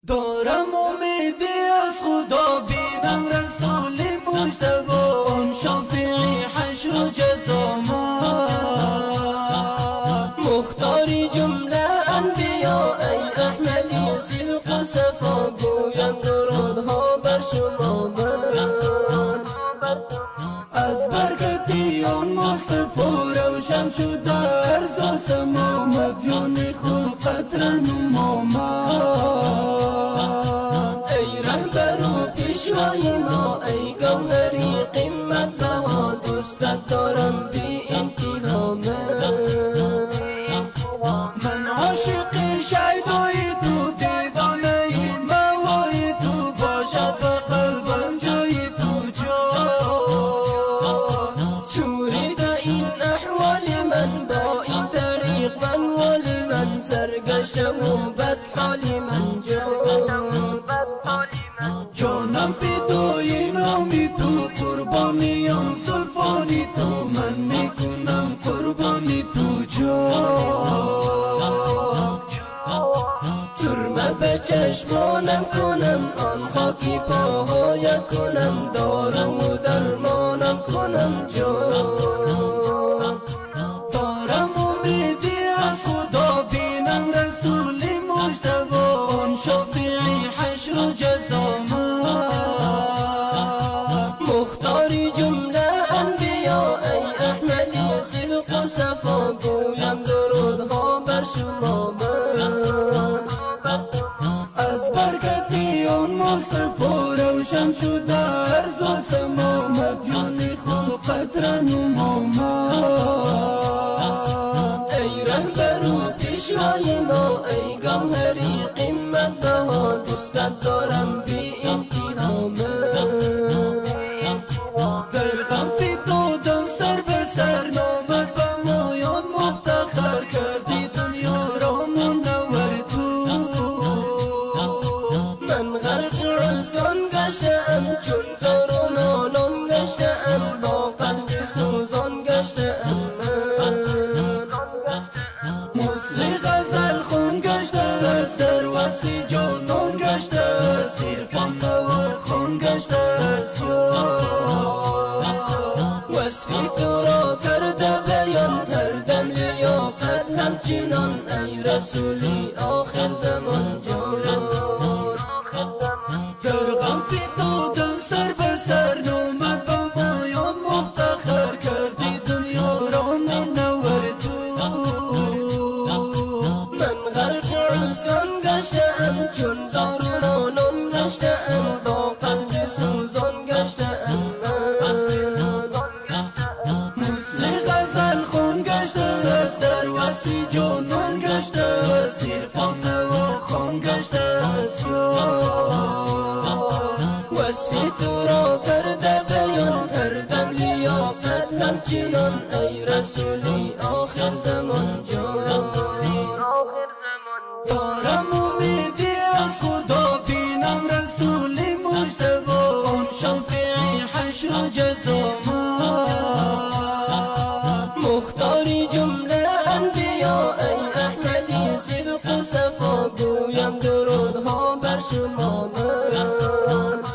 دارم امیدی از خدا بینم رسول مجتبی اون شافعی حشر و جزامان مختاری جمله انبیا ای احمدی صدق و صفا گویم درودها بر شما من از برکتی آن مصطفی روشن شد در زاسما مدیان خلقت رنما ای رهبر و پیشوای ما ای گوهری قیمت بها دوستت دارم بی انتها من عاشق شیدای تو دیوانه موای تو باشد و قلبم جای تو چورید این احوال من با این طریق من ولی من سرگشتم و بدحال من جانم فدای نامی تو قربانی آن زلفانی تو من میکنم قربانی تو سرمه به چشمانم کنم آن خاکی پاهایت کنم دارم و درمانم کنم دارم امیدی از خدا بینم رسول مجتبی اون شافعی حشر و جزامان مختاری جمله انبیا ای احمدی صدق و صفا گویم درودها بر شما من از برکتی آن مصطفی روشن شد در زاسما مدیان خلقت رنما ای رهبر و پیشوای ما ای گوهری قیمت بها دوستت دارم بی انتها در غم فتادم سر به سر نامد به مایان مفتخر کردی دنیا را منور تو من غرق عزان گشتم چون زار و نالان گشتم با قلب سوزان گشتم مثل غزل خون گشته است در وسی جانان گشته است عرفان نوار خون گشته است وصفی تو را کرده بیان هر دم لیاقت همچنان ای رسولی آخر زمان در غم فتادم سر به سر نامد به مایان مفتخر کردی دنیا را منور تو من غرق عزان گشتم چون زار و نالان گشتم با قلب سوزان گشتم مثل غزل خون گشته است در وسی جانان گشته است عرفان نوا خون گشته است وصفی تو را کرده بیان هر دم لیاقت همچنان ای رسولی آخر زمان دارم امیدی از خدا بینم رسول مجتبی اون شافعی حشر و جزامان مختاری جمله انبیا ای احمدی صدق و صفا گویم درودها بر شما من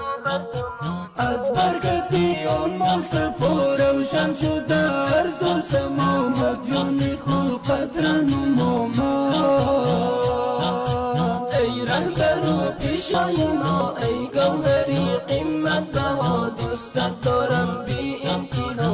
از برکتی آن مصطفی روشن شد در زاسما مدیان خلقت رنما ای رهبر و پیشوای ما ای گوهری قیمت بها دوستت دارم بی انتها